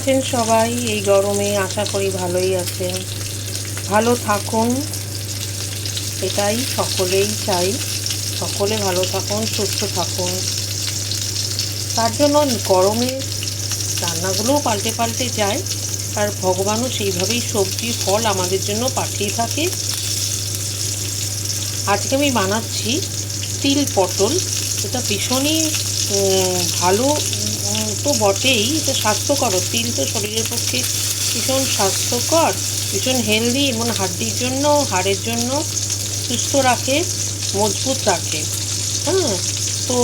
আছেন সবাই এই গরমে? আশা করি ভালোই আছেন। ভালো থাকুন, এটাই সকলেই চাই। সকলে ভালো থাকুন, সুস্থ থাকুন। তার জন্য গরমে রান্নাগুলোও পাল্টে পাল্টে যায়, আর ভগবানও সেইভাবেই সবজি ফল আমাদের জন্য পাঠিয়ে থাকে। আজকে আমি বানাচ্ছি তিল পটল। এটা ভীষণই ভালো তো বটেই, এটা স্বাস্থ্যকর। তিল তো শরীরের পক্ষে ভীষণ স্বাস্থ্যকর, ভীষণ হেলদি, এবং হাড্ডির জন্য, হাড়ের জন্য সুস্থ রাখে, মজবুত রাখে। হ্যাঁ, তো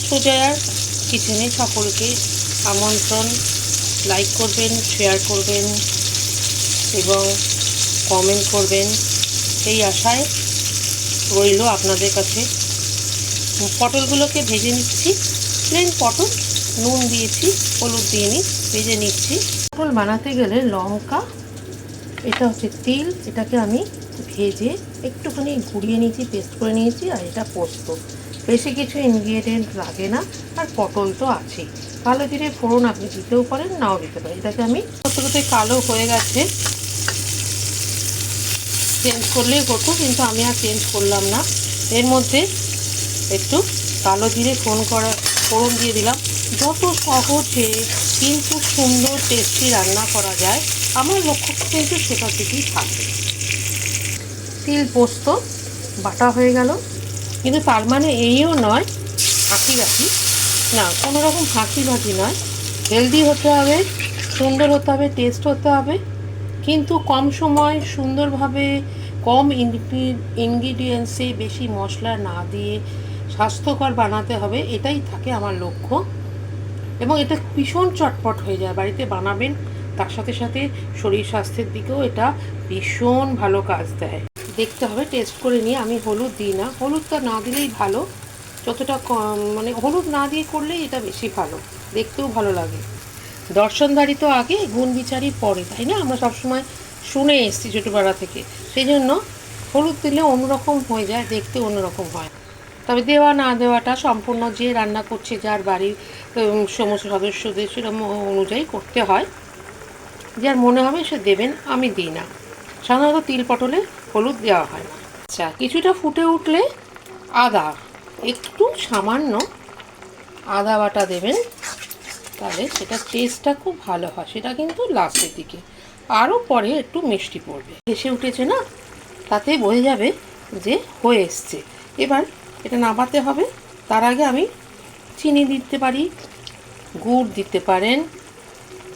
সুজয়ার কিচেনে সকলকে আমন্ত্রণ। লাইক করবেন, শেয়ার করবেন এবং কমেন্ট করবেন, এই আশায় রইল আপনাদের কাছে। পটলগুলোকে ভেজে নিচ্ছি, প্লেন পটল, নুন দিয়েছি, হলুদ দিয়ে ভেজে নিচ্ছি। পটল বানাতে গেলে লঙ্কা, এটা হচ্ছে তিল, এটাকে আমি ভেজে একটুখানি ঘুরিয়ে নিয়েছি, পেস্ট করে নিয়েছি। আর এটা পোস্ত, বেশি কিছু ইনগ্রিডিয়েন্ট লাগে না। আর পটল তো আছেই। কালো জিরে ফোড়ন আপনি দিতেও পারেন, নাও দিতে পারেন। এটাকে আমি কত কালো হয়ে গেছে, চেঞ্জ করলেই হতো, কিন্তু আমি আর চেঞ্জ করলাম না। এর মধ্যে একটু কালো জিরে ফোড়ন দিয়ে দিলাম। যত সহজে কিন্তু সুন্দর টেস্টি রান্না করা যায়, আমার লক্ষ্য কিন্তু সেটা থেকেই থাকে। তিল পোস্ত বাটা হয়ে গেল, কিন্তু তার মানে এইও নয় ফাঁকি না, কোনো রকম ফাঁকি নয়। হেলদি হতে হবে, সুন্দর হতে হবে, টেস্ট হতে হবে, কিন্তু কম সময় সুন্দরভাবে, কম ইনগ্রিডিয়েন্টসে, বেশি মশলা না দিয়ে স্বাস্থ্যকর বানাতে হবে, এটাই থাকে আমার লক্ষ্য। এবং এটা ভীষণ চটপট হয়ে যায়, বাড়িতে বানাবেন, তার সাথে সাথে শরীর স্বাস্থ্যের দিকেও এটা ভীষণ ভালো কাজ দেয়। দেখতে হবে, টেস্ট করে নিয়ে। আমি হলুদ দিই না, হলুদটা না দিলেই ভালো। যতটা মানে হলুদ না দিয়ে করলেই এটা বেশি ভালো, দেখতেও ভালো লাগে। দর্শনধারী তো আগে, গুণ বিচারি পরে, তাই না? আমরা সবসময় শুনে এসেছি ছোটোবেলা থেকে। সেই জন্য হলুদ দিলে অন্যরকম হয়ে যায়, দেখতে অন্যরকম হয়। তবে দেওয়া না দেওয়াটা সম্পূর্ণ যে রান্না করছে, যার বাড়ির সমস্ত সদস্যদের সেরকম অনুযায়ী করতে হয়। যার মনে হবে সে দেবেন, আমি দিই না। সাধারণত তিল পটলে হলুদ দেওয়া হয় না। আচ্ছা, কিছুটা ফুটে উঠলে আদা, একটু সামান্য আদা বাটা দেবেন, তাহলে সেটা টেস্টটা খুব ভালো হয়। সেটা কিন্তু লাস্টের দিকে, আরও পরে একটু মিষ্টি পড়বে। ভেসে উঠেছে না, তাতে বোঝা যাবে যে হয়ে এসছে। এবার এটা নামাতে হবে। তার আগে আমি চিনি দিতে পারি, গুড় দিতে পারেন,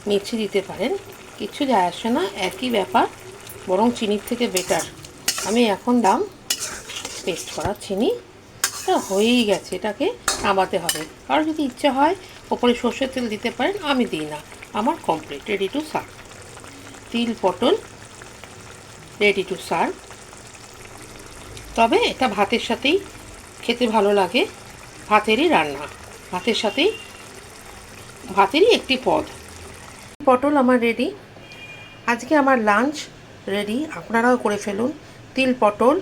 মিষ্টি দিতে পারেন, কিছু যায় আসে না, একই ব্যাপার, বরং চিনির থেকে বেটার। আমি এখন দাম পেস্ট করা চিনি, এটা হয়েই গেছে, এটাকে নামাতে হবে। আর যদি ইচ্ছা হয় ওপরে সর্ষের তেল দিতে পারেন, আমি দিই না। আমার কমপ্লিট, রেডি টু সার্ভ। তিল পটল রেডি টু সার্ভ। তবে এটা ভাতের সাথেই খেতে ভালো লাগে, ভাতেরই রান্না, ভাতেরই একটি পদ। পটল আমার রেডি। আজকে আমার লাঞ্চ রেডি, আপনারাও করে ফেলুন। তিল পটল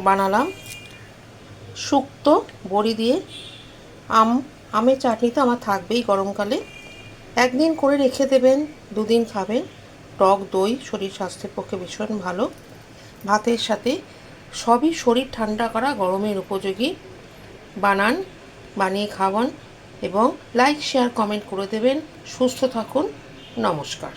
বানালাম শুক্তো বড়ি দিয়ে। আমের চাটনি তো আমার থাকবেই গরমকালে। একদিন করে রেখে দেবেন, দুদিন খাবেন। টক দই শরীর স্বাস্থ্যের পক্ষে ভীষণ ভালো। ভাতের সাথে সবই শরীর ঠান্ডা করা, গরমের উপযোগী। বানিয়ে খাওয়ান এবং লাইক শেয়ার কমেন্ট করে দেবেন। সুস্থ থাকুন, নমস্কার।